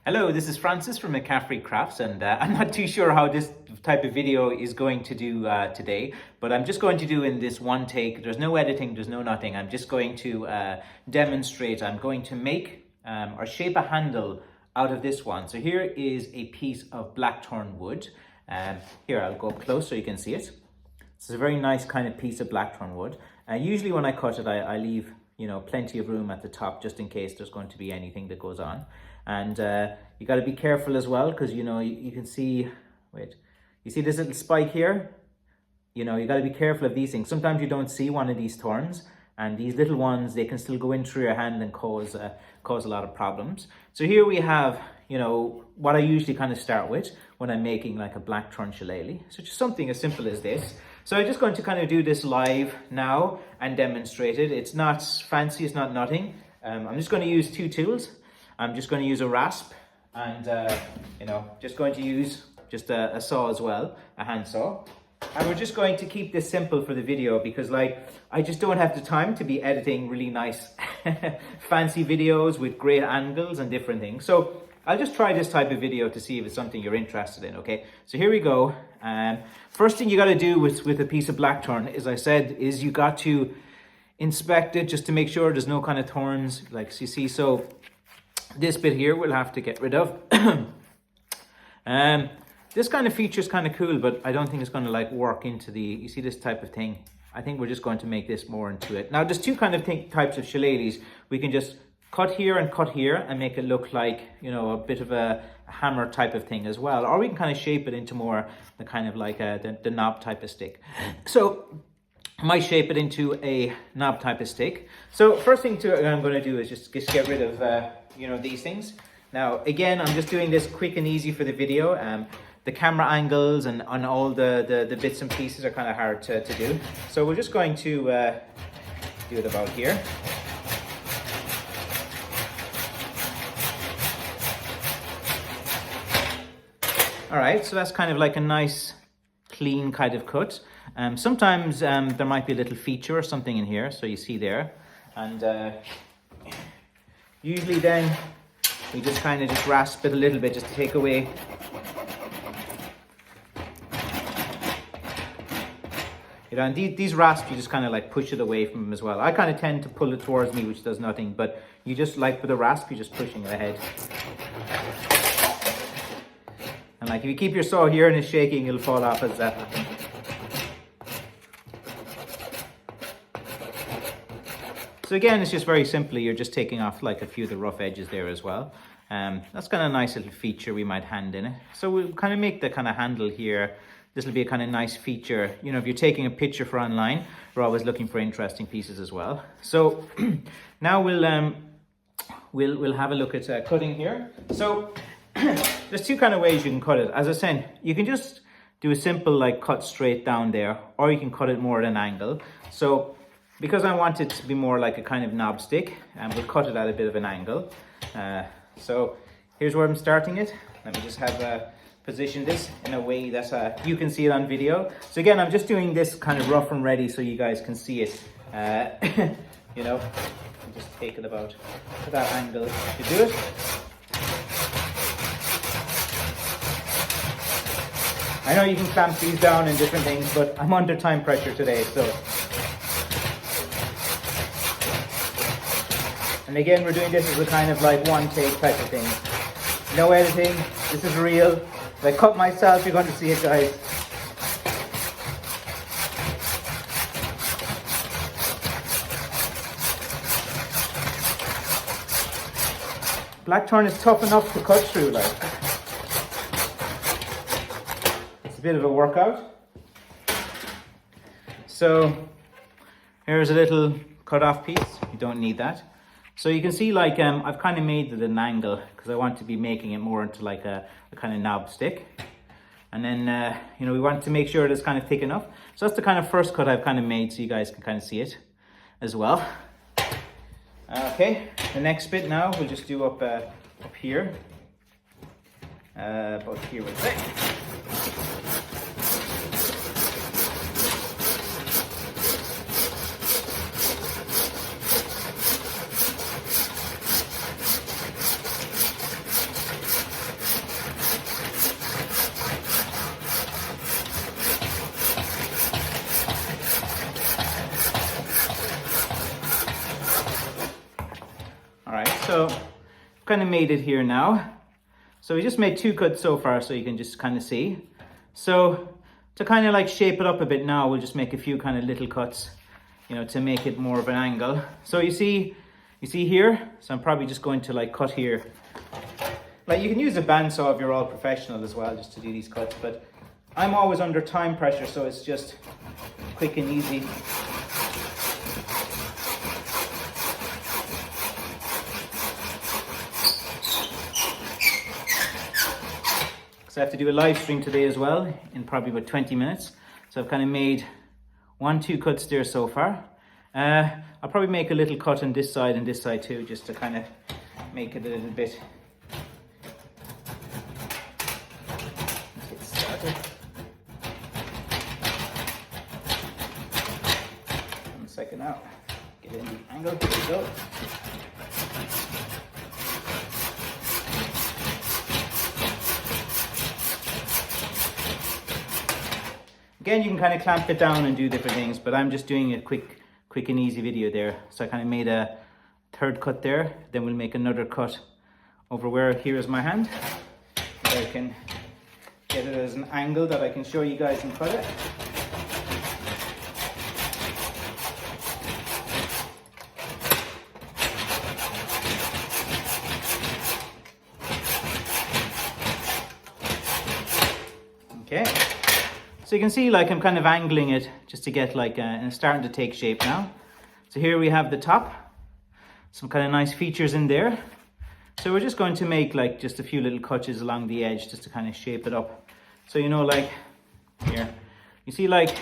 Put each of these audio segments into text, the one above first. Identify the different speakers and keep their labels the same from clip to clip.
Speaker 1: Hello, this is Francis from McCaffrey Crafts, and I'm not too sure how this type of video is going to do today, but I'm just going to do in this one take. There's no editing, there's no nothing. I'm just going to demonstrate. I'm going to make or shape a handle out of this one. So here is a piece of blackthorn wood. Here, I'll go up close so you can see it. It's a very nice kind of piece of blackthorn wood. Usually when I cut it, I leave plenty of room at the top just in case there's going to be anything that goes on. And you got to be careful as well, because you can see, you see this little spike here? You got to be careful of these things. Sometimes you don't see one of these thorns, and these little ones, they can still go in through your hand and cause a lot of problems. So here we have, what I usually kind of start with when I'm making like a blackthorn shillelagh. So just something as simple as this. So I'm just going to kind of do this live now and demonstrate it. It's not fancy, it's not nothing. I'm just going to use two tools. I'm just going to use a rasp and, just going to use just a saw as well, a hand saw. And we're just going to keep this simple for the video because I just don't have the time to be editing really nice fancy videos with great angles and different things. So I'll just try this type of video to see if it's something you're interested in, okay? So here we go. First thing you got to do with a piece of blackthorn, as I said, is you got to inspect it just to make sure there's no kind of thorns like you see. So this bit here we'll have to get rid of. This kind of feature is kind of cool, but I don't think it's going to work into you see this type of thing. I think we're just going to make this more into it. Now there's two kind of types of shillelaghs. We can just cut here and make it look like, a bit of a hammer type of thing as well. Or we can kind of shape it into more the kind of like the knob type of stick. So I might shape it into a knob type of stick. So first thing I'm going to do is just get rid of, these things. Now, again, I'm just doing this quick and easy for the video. The camera angles and on all the bits and pieces are kind of hard to do. So we're just going to do it about here. All right, so that's kind of like a nice, clean kind of cut. Sometimes there might be a little feature or something in here, so you see there. And usually then we just kind of just rasp it a little bit just to take away and these rasps, you just kind of push it away from them as well. I kind of tend to pull it towards me, which does nothing, but you just with a rasp, you're just pushing it ahead. And if you keep your saw here and it's shaking, it'll fall off as that happens. So again, it's just very simply, you're just taking off a few of the rough edges there as well. That's kind of a nice little feature we might hand in it. So we'll kind of make the kind of handle here. This will be a kind of nice feature. If you're taking a picture for online, we're always looking for interesting pieces as well. So now we'll have a look at cutting here. So there's two kind of ways you can cut it. As I said, you can just do a simple cut straight down there, or you can cut it more at an angle. So because I want it to be more like a kind of knob stick, we'll cut it at a bit of an angle. So here's where I'm starting it. Let me just position this in a way that you can see it on video. So again, I'm just doing this kind of rough and ready so you guys can see it. Just take it about to that angle to do it. I know you can clamp these down and different things, but I'm under time pressure today, so. And again, we're doing this as a kind of one take type of thing. No editing, this is real. If I cut myself, you're going to see it, guys. Blackthorn is tough enough to cut through, It's a bit of a workout. So here's a little cut off piece. You don't need that. So you can see I've kind of made it an angle because I want to be making it more into a kind of knob stick. And then, we want to make sure it's kind of thick enough. So that's the kind of first cut I've kind of made so you guys can kind of see it as well. Okay, the next bit now we'll just do up here. About here we'll say. So I've kind of made it here now. So we just made 2 cuts so far, so you can just kind of see. So to kind of like shape it up a bit now, we'll just make a few kind of little cuts, you know, to make it more of an angle. So you see here, so I'm probably just going to like cut here. Like you can use a bandsaw if you're all professional as well, just to do these cuts, but I'm always under time pressure, so it's just quick and easy. So I have to do a live stream today as well in probably about 20 minutes. So I've kind of made 1-2 cuts there so far. I'll probably make a little cut on this side and this side too, just to kind of make it a little bit. Let's get started. 1 second now. Get in the angle. There we go. Again, you can kind of clamp it down and do different things, but I'm just doing a quick and easy video there. So I kind of made a 3rd cut there, then we'll make another cut over where here is my hand. So I can get it as an angle that I can show you guys and cut it. Okay. So you can see like I'm kind of angling it just to get like, and it's starting to take shape now. So here we have the top, some kind of nice features in there. So we're just going to make like just a few little cuts along the edge just to kind of shape it up. So you know, like here, you see like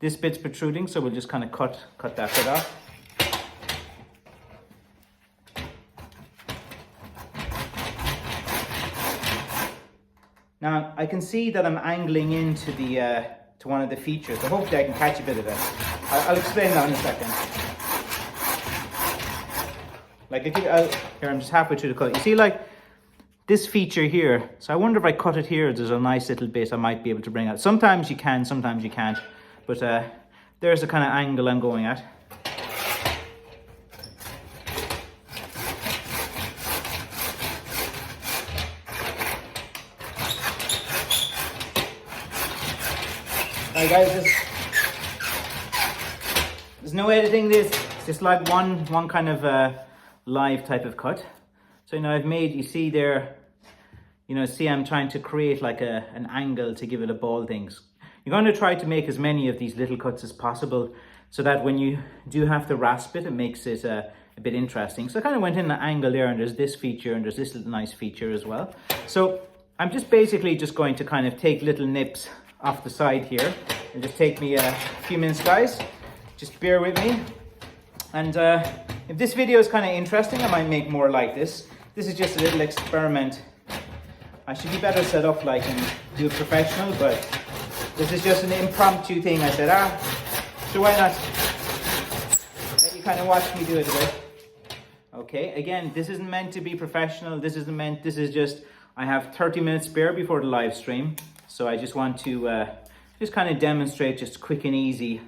Speaker 1: this bit's protruding, so we'll just kind of cut that bit off. Now I can see that I'm angling into the to one of the features, so hopefully I can catch a bit of it. I'll explain that in a second. Like if you, here I'm just halfway through the cut. You see like this feature here. So I wonder if I cut it here, there's a nice little bit I might be able to bring out. Sometimes you can, sometimes you can't. But there's the kind of angle I'm going at. Alright guys, there's no editing this, it's just like one kind of live type of cut. So you know I've made, you see there, you know, see I'm trying to create like an angle to give it a ball things. You're going to try to make as many of these little cuts as possible so that when you do have to rasp it, it makes it a bit interesting. So I kind of went in an angle there, and there's this feature and there's this little nice feature as well. So I'm just basically just going to kind of take little nips off the side here. It'll just take me a few minutes, guys. Just bear with me. And if this video is kind of interesting, I might make more like this. This is just a little experiment. I should be better set up like and do it professional, but this is just an impromptu thing. I said, so why not let you kind of watch me do it a bit. Okay, again, this isn't meant to be professional. This is just, I have 30 minutes spare before the live stream. So I just want to just kind of demonstrate just quick and easy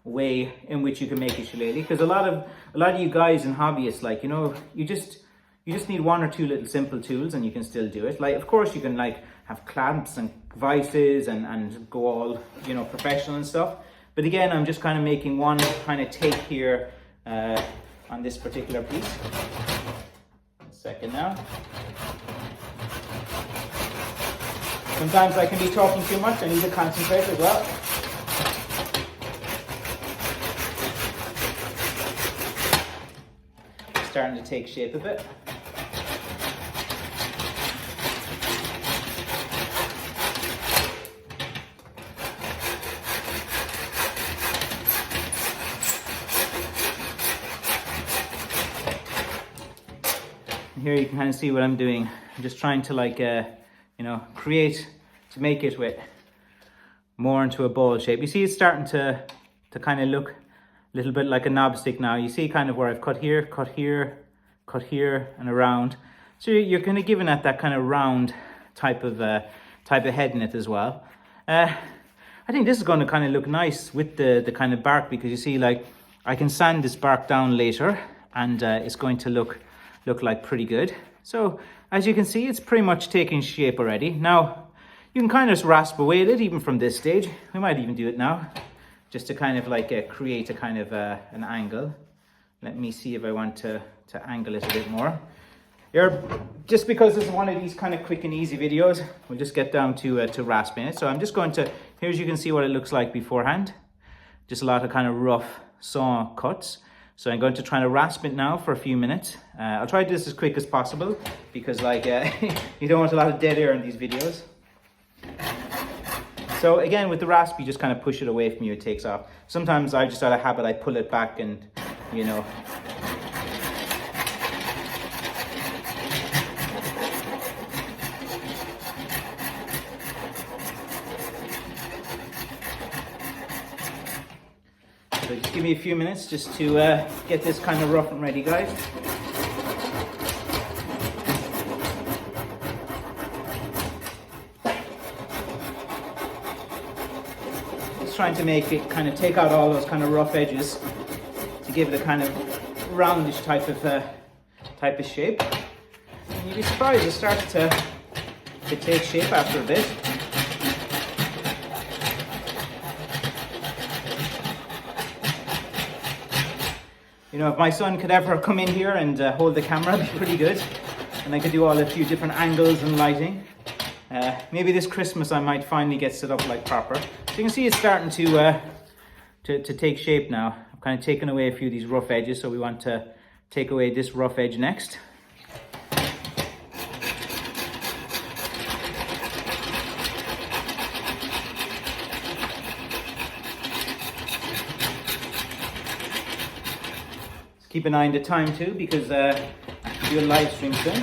Speaker 1: way in which you can make a shillelagh. Because a lot of you guys and hobbyists, like, you know, you just need 1 or 2 little simple tools and you can still do it. Like, of course you can like have clamps and vices and go all, you know, professional and stuff. But again, I'm just kind of making one kind of take here on this particular piece. 1 second now. Sometimes I can be talking too much, I need to concentrate as well. Starting to take shape a bit. And here you can kind of see what I'm doing. I'm just trying to like you know, to make it with more into a ball shape. You see it's starting to kind of look a little bit like a knob stick now. You see kind of where I've cut here, and around. So you're kind of giving it that kind of round type of head in it as well. I think this is going to kind of look nice with the kind of bark, because you see like I can sand this bark down later and it's going to look look like pretty good. So as you can see, it's pretty much taking shape already. Now you can kind of rasp away at it even from this stage. We might even do it now, just to kind of like create a kind of an angle. Let me see if I want to angle it a bit more. Here, just because it's one of these kind of quick and easy videos, we'll just get down to rasping it. So I'm just going to, here as you can see what it looks like beforehand. Just a lot of kind of rough saw cuts. So I'm going to try to rasp it now for a few minutes. I'll try to do this as quick as possible because like you don't want a lot of dead air in these videos. So again, with the rasp, you just kind of push it away from you, it takes off. Sometimes I just out of habit, I pull it back and, you know. So just give me a few minutes just to get this kind of rough and ready, guys. Just trying to make it kind of take out all those kind of rough edges to give it a kind of roundish type of shape. And you'd be surprised, it starts to take shape after a bit. You know, if my son could ever come in here and hold the camera, it'd be pretty good. And I could do all a few different angles and lighting. Maybe this Christmas I might finally get set up like proper. So you can see it's starting to take shape now. I've kind of taken away a few of these rough edges, so we want to take away this rough edge next. Keep an eye on the time too, because I do a live stream soon.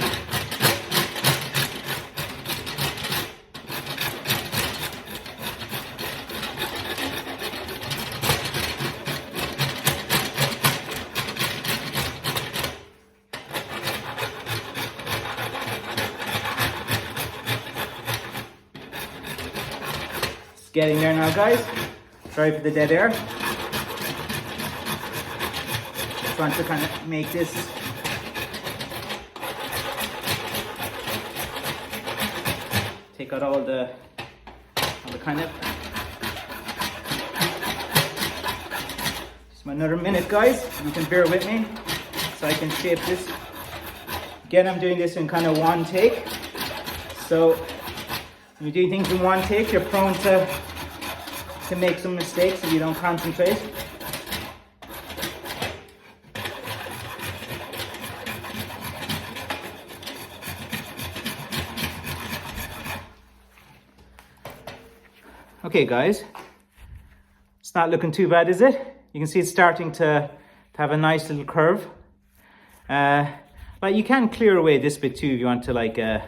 Speaker 1: It's getting there now, guys. Sorry for the dead air. Trying to kind of make this take out all the kind of. Just another minute, guys. You can bear with me so I can shape this. Again, I'm doing this in kind of one take. So when you do things in one take, you're prone to make some mistakes if you don't concentrate. Okay guys, it's not looking too bad, is it? You can see it's starting to have a nice little curve. Like you can clear away this bit too if you want to like to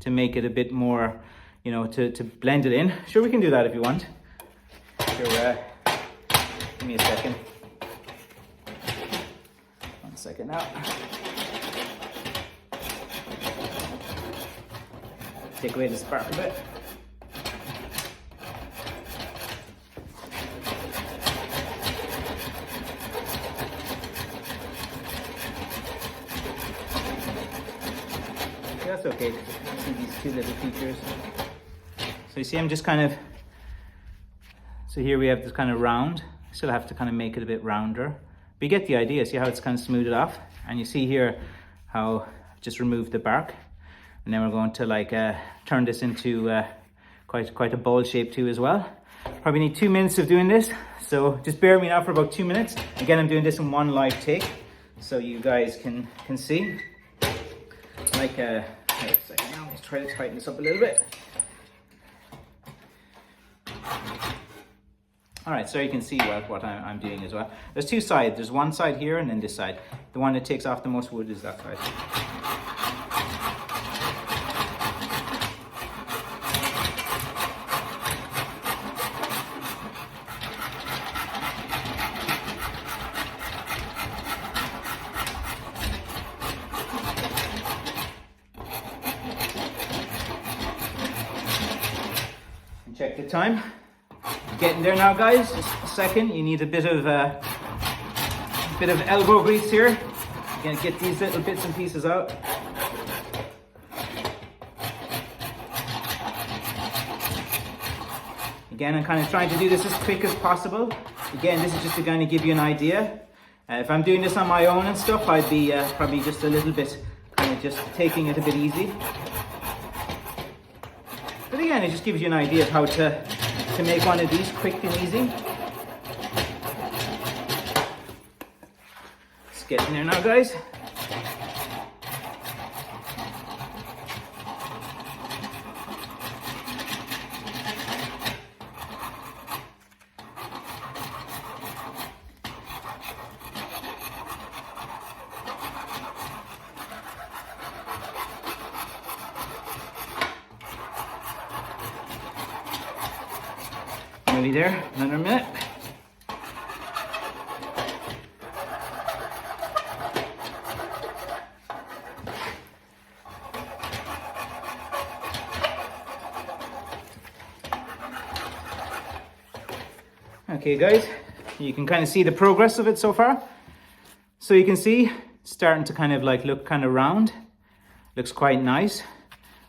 Speaker 1: make it a bit more, you know, to blend it in. Sure, we can do that if you want. Sure, give me a second. 1 second now. Take away the spark a bit. That's okay, see these two little features. So you see I'm just kind of, so here we have this kind of round. Still have to kind of make it a bit rounder. But you get the idea, see how it's kind of smoothed off? And you see here how I've just removed the bark. And then we're going to like turn this into quite a bowl shape too as well. Probably need 2 minutes of doing this. So just bear with me now for about 2 minutes. Again, I'm doing this in one live take so you guys can see. Like wait a second now, let's try to tighten this up a little bit. All right, so you can see what I'm doing as well. There's two sides. There's one side here and then this side. The one that takes off the most wood is that side. Check the time. Getting there now, guys. Just a second. You need a bit of elbow grease here. Again, get these little bits and pieces out. Again, I'm kind of trying to do this as quick as possible. Again, this is just to kind of give you an idea. If I'm doing this on my own and stuff, I'd be probably just a little bit kind of just taking it a bit easy. But again, it just gives you an idea of how to make one of these quick and easy. Let's get in there now, guys. Nearly there, another minute. Okay guys, you can kind of see the progress of it so far. So you can see it's starting to kind of like look kind of round. Looks quite nice.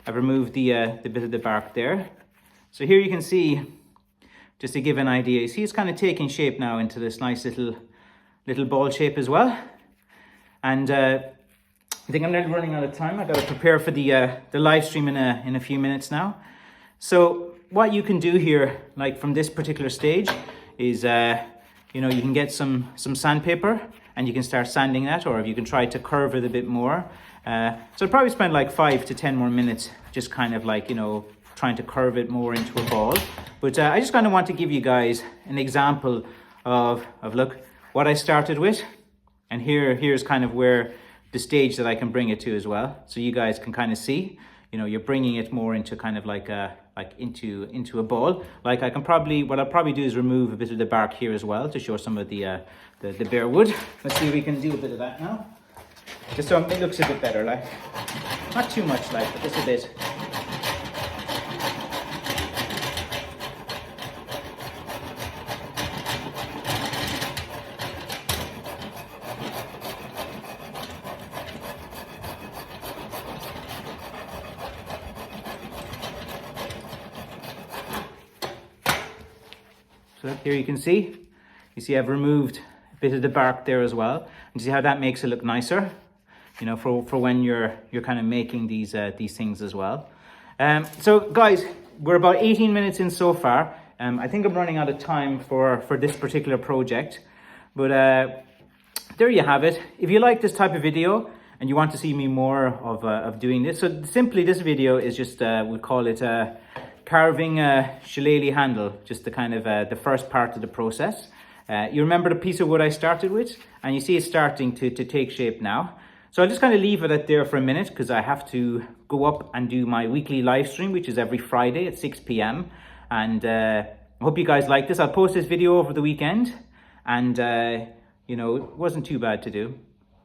Speaker 1: I've removed the bit of the bark there. So here you can see, just to give an idea, you see it's kind of taking shape now into this nice little ball shape as well. And I think I'm nearly running out of time. I got to prepare for the live stream in a few minutes now. So what you can do here, like from this particular stage, is you know, you can get some sandpaper and you can start sanding that, or if you can try to curve it a bit more. So I'd probably spend like 5 to 10 more minutes just kind of like, you know, trying to curve it more into a ball. But I just kind of want to give you guys an example of look what I started with, and here's kind of where the stage that I can bring it to as well. So you guys can kind of see, you know, you're bringing it more into kind of like into a ball. Like I can probably, what I'll probably do is remove a bit of the bark here as well to show some of the bare wood. Let's see if we can do a bit of that now, just so it looks a bit better, like not too much, like, but just a bit. So here you can see I've removed a bit of the bark there as well, and see how that makes it look nicer, you know, for when you're kind of making these things as well. So guys, we're about 18 minutes in so far. I think I'm running out of time for this particular project, but there you have it. If you like this type of video and you want to see me more of doing this, so simply this video is just we'll call it carving a shillelagh handle, just the kind of the first part of the process. You remember the piece of wood I started with, and you see it's starting to take shape now. So I'll just kind of leave it at there for a minute, because I have to go up and do my weekly live stream, which is every Friday at 6 p.m. And I hope you guys like this. I'll post this video over the weekend, and you know, it wasn't too bad to do.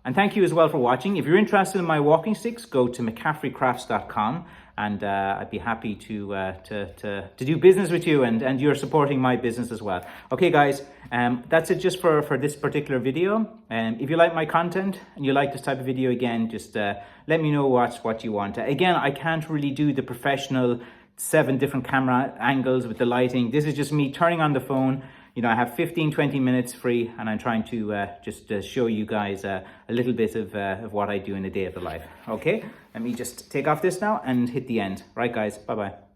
Speaker 1: And thank you as well for watching. If you're interested in my walking sticks, go to McCaffreycrafts.com, and I'd be happy to do business with you, and you're supporting my business as well. Okay guys, that's it just for this particular video. If you like my content and you like this type of video, again, just let me know what you want. Again, I can't really do the professional 7 different camera angles with the lighting. This is just me turning on the phone. You know, I have 15-20 minutes free, and I'm trying to just show you guys a little bit of what I do in a day of the life. Okay, let me just take off this now and hit the end. Right guys, bye-bye.